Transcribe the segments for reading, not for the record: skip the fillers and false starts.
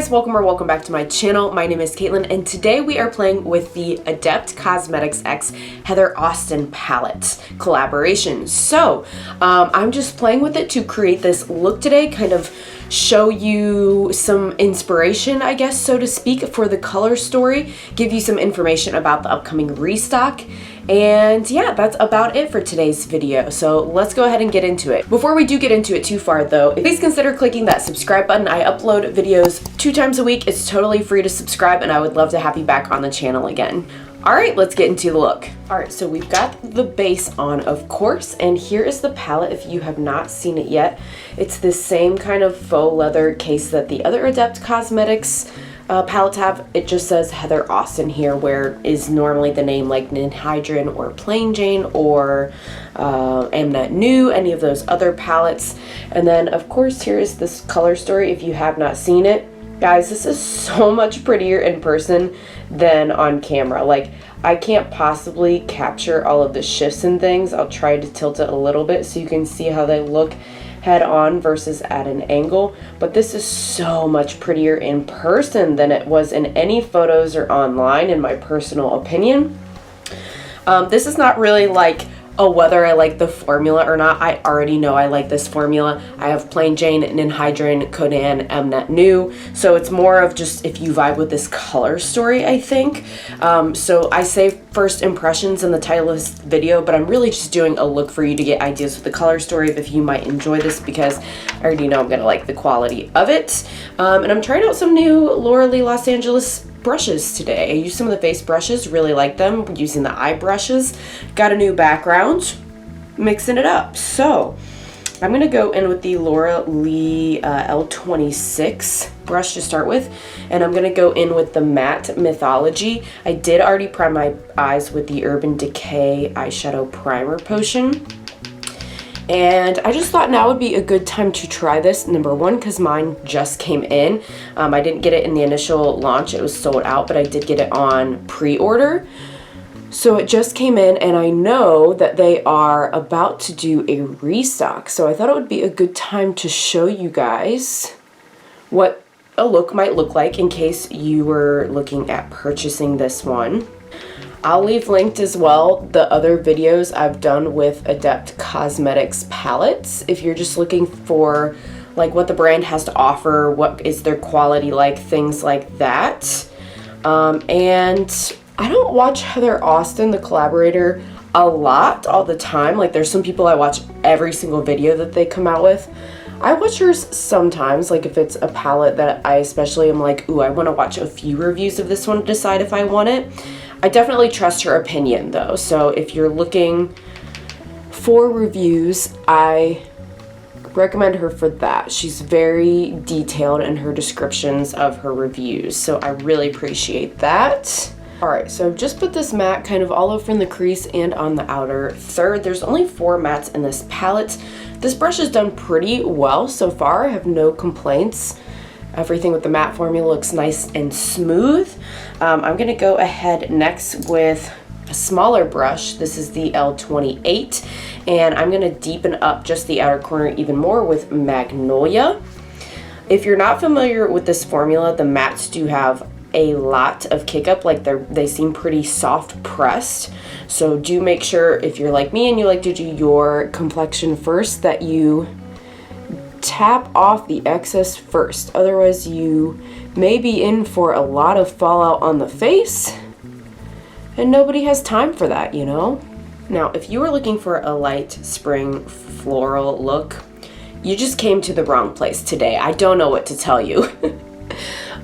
guys, welcome back to my channel. My name is Caitlin and today we are playing with the Adept Cosmetics X Heather Austin palette collaboration. So I'm just playing with it to create this look today, kind of show you some inspiration, I guess, so to speak, for the color story, give you some information about the upcoming restock. And yeah, that's about it for today's video. So let's go ahead and get into it. Before we do get into it too far though, please consider clicking that subscribe button. I upload videos 2 times a week. It's totally free to subscribe and I would love to have you back on the channel again. All right, let's get into the look. All right, so we've got the base on, of course, and here is the palette if you have not seen it yet. It's the same kind of faux leather case that the other Adept Cosmetics palettes have. It just says Heather Austin here, where is normally the name like Ninhydrin or Plain Jane or Am Not New, any of those other palettes. And then, of course, here is this color story if you have not seen it. Guys, this is so much prettier in person than on camera. Like, I can't possibly capture all of the shifts and things. I'll try to tilt it a little bit so you can see how they look head on versus at an angle. But this is so much prettier in person than it was in any photos or online, in my personal opinion. This is not really like whether I like the formula or not. I already know I like this formula. I have Plain Jane, Ninhydrin, Codan, Am Not New. So it's more of just if you vibe with this color story, I think. So I say first impressions in the title of this video, but I'm really just doing a look for you to get ideas with the color story if you might enjoy this, because I already know I'm gonna like the quality of it. And I'm trying out some new Laura Lee Los Angeles brushes today. I used some of the face brushes, really like them, using the eye brushes. Got a new background, mixing it up. So I'm gonna go in with the Laura Lee L26 brush to start with, and I'm gonna go in with the matte Mythology. I did already prime my eyes with the Urban Decay eyeshadow primer potion. And I just thought now would be a good time to try this. Number one, because mine just came in. I didn't get it in the initial launch. It was sold out, but I did get it on pre-order. So it just came in, and I know that they are about to do a restock. So I thought it would be a good time to show you guys what a look might look like in case you were looking at purchasing this one. I'll leave linked as well the other videos I've done with Adept Cosmetics palettes if you're just looking for like what the brand has to offer, what is their quality like, things like that. And I don't watch Heather Austin, the collaborator, a lot all the time. Like, there's some people I watch every single video that they come out with. I watch hers sometimes, like if it's a palette that I especially am like, ooh, I want to watch a few reviews of this one to decide if I want it. I definitely trust her opinion though, so if you're looking for reviews, I recommend her for that. She's very detailed in her descriptions of her reviews, so I really appreciate that. Alright, so I've just put this matte kind of all over in the crease and on the outer third. There's only 4 mattes in this palette. This brush has done pretty well so far. I have no complaints. Everything with the matte formula looks nice and smooth. I'm going to go ahead next with a smaller brush. This is the L28, and I'm going to deepen up just the outer corner even more with Magnolia. If you're not familiar with this formula, the mattes do have a lot of kick up, like they seem pretty soft pressed. So do make sure, if you're like me and you like to do your complexion first, that you tap off the excess first. Otherwise you may be in for a lot of fallout on the face, and nobody has time for that, you know? Now, if you were looking for a light spring floral look, you just came to the wrong place today. I don't know what to tell you.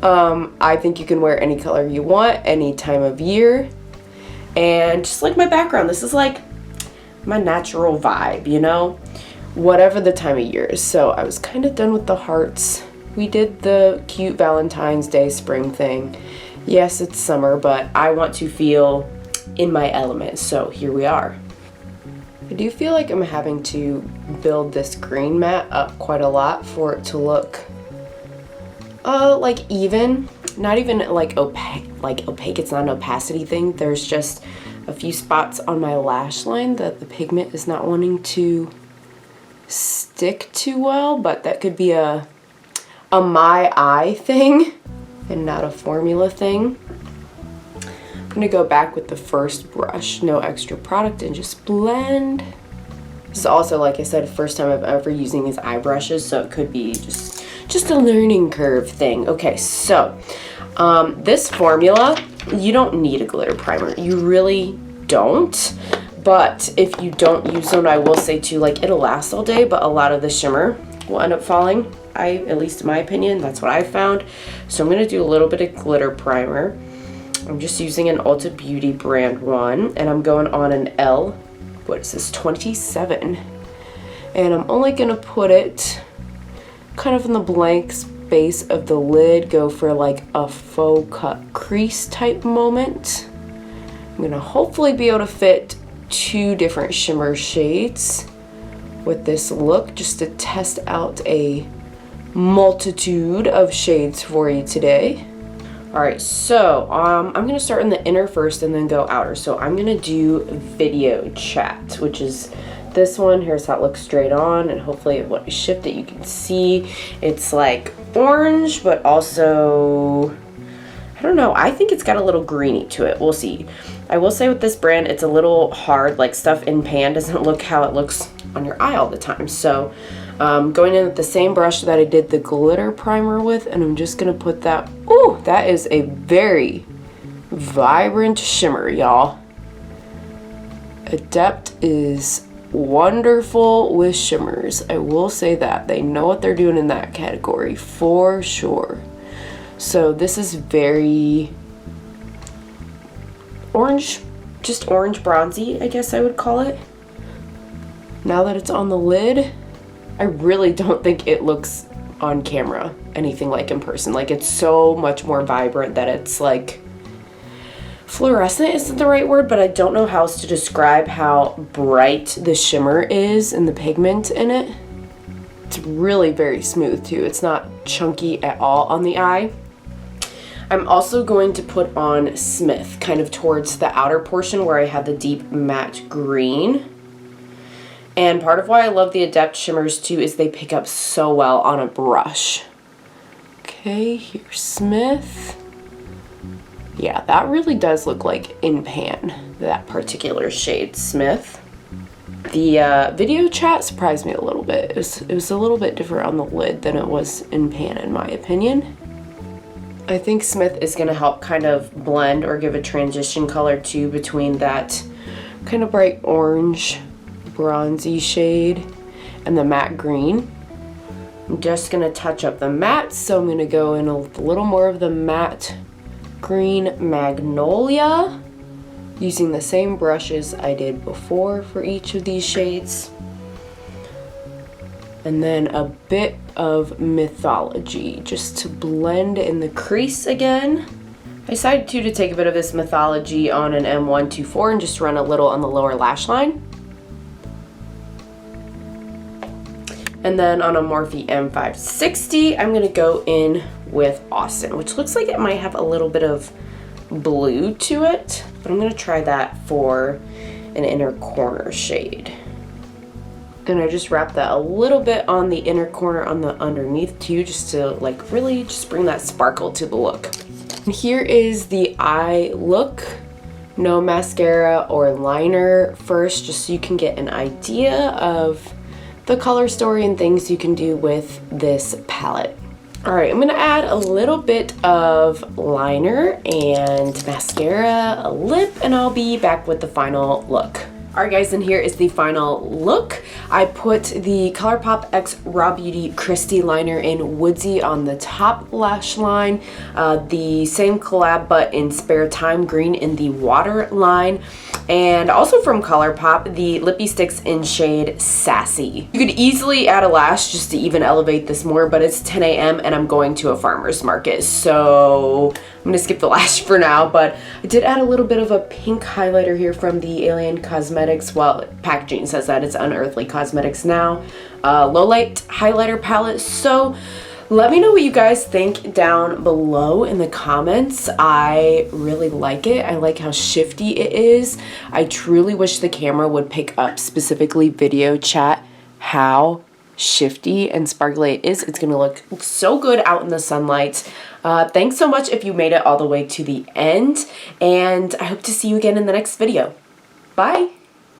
I think you can wear any color you want, any time of year. And just like my background, this is like my natural vibe, you know? Whatever the time of year is. So I was kind of done with the hearts. We did the cute Valentine's Day spring thing. Yes, it's summer, but I want to feel in my element, so here we are. I do feel like I'm having to build this green matte up quite a lot for it to look like even, not even like opaque. It's not an opacity thing. There's just a few spots on my lash line that the pigment is not wanting to stick too well, but that could be a my eye thing. and not a formula thing. I'm gonna go back with the first brush, no extra product, and just blend. This is also, like I said, first time I've ever using these eye brushes, so it could be just a learning curve thing. Okay, so this formula, you don't need a glitter primer. You really don't. But if you don't use them, I will say too, like, it'll last all day, but a lot of the shimmer will end up falling. At least in my opinion, that's what I found. So I'm gonna do a little bit of glitter primer. I'm just using an Ulta Beauty brand one, and I'm going on an L, what is this, 27. And I'm only gonna put it kind of in the blank space of the lid, go for like a faux cut crease type moment. I'm gonna hopefully be able to fit 2 different shimmer shades with this look, just to test out a multitude of shades for you today. All right, so I'm gonna start in the inner first and then go outer. So I'm gonna do Video Chat, which is this one. Here's how it looks straight on, and hopefully when I shift it you can see it's like orange, but also, I don't know, I think it's got a little greeny to it. We'll see. I will say with this brand, it's a little hard, like stuff in pan doesn't look how it looks on your eye all the time. So going in with the same brush that I did the glitter primer with, and I'm just gonna put that, ooh, that is a very vibrant shimmer, y'all. Adept is wonderful with shimmers. I will say that. They know what they're doing in that category for sure. So this is very orange, just orange bronzy, I guess I would call it. Now that it's on the lid, I really don't think it looks on camera anything like in person. Like, it's so much more vibrant that it's like, fluorescent isn't the right word, but I don't know how else to describe how bright the shimmer is and the pigment in it. It's really very smooth too. It's not chunky at all on the eye. I'm also going to put on Smith kind of towards the outer portion where I had the deep matte green. And part of why I love the Adept shimmers too is they pick up so well on a brush. Okay, here's Smith. Yeah, that really does look like in pan, that particular shade, Smith. The Video Chat surprised me a little bit. It was a little bit different on the lid than it was in pan, in my opinion. I think Smith is going to help kind of blend or give a transition color too between that kind of bright orange bronzy shade and the matte green. I'm just going to touch up the matte, so I'm going to go in a little more of the matte green Magnolia using the same brushes I did before for each of these shades. And then a bit of Mythology just to blend in the crease again. I decided to take a bit of this Mythology on an M124 and just run a little on the lower lash line. And then on a Morphe M560, I'm gonna go in with Austin, which looks like it might have a little bit of blue to it, but I'm gonna try that for an inner corner shade. And I just wrap that a little bit on the inner corner on the underneath too, just to like really just bring that sparkle to the look. And here is the eye look. No mascara or liner first, just so you can get an idea of the color story and things you can do with this palette. All right, I'm gonna add a little bit of liner and mascara, a lip, and I'll be back with the final look. All right guys, and here is the final look. I put the Colourpop X Raw Beauty Kristi liner in Woodsy on the top lash line, the same collab but in Spare Time green in the water line, and also from Colourpop, the lippie sticks in shade Sassy. You could easily add a lash just to even elevate this more, but it's 10 a.m. and I'm going to a farmer's market, so I'm gonna skip the lash for now. But I did add a little bit of a pink highlighter here from the Alien Cosmetics. Well, packaging says that it's Unearthly Cosmetics now. Low light highlighter palette. So let me know what you guys think down below in the comments. I really like it. I like how shifty it is. I truly wish the camera would pick up, specifically Video Chat, how shifty and sparkly it is. It's gonna look so good out in the sunlight. Thanks so much if you made it all the way to the end, and I hope to see you again in the next video. Bye!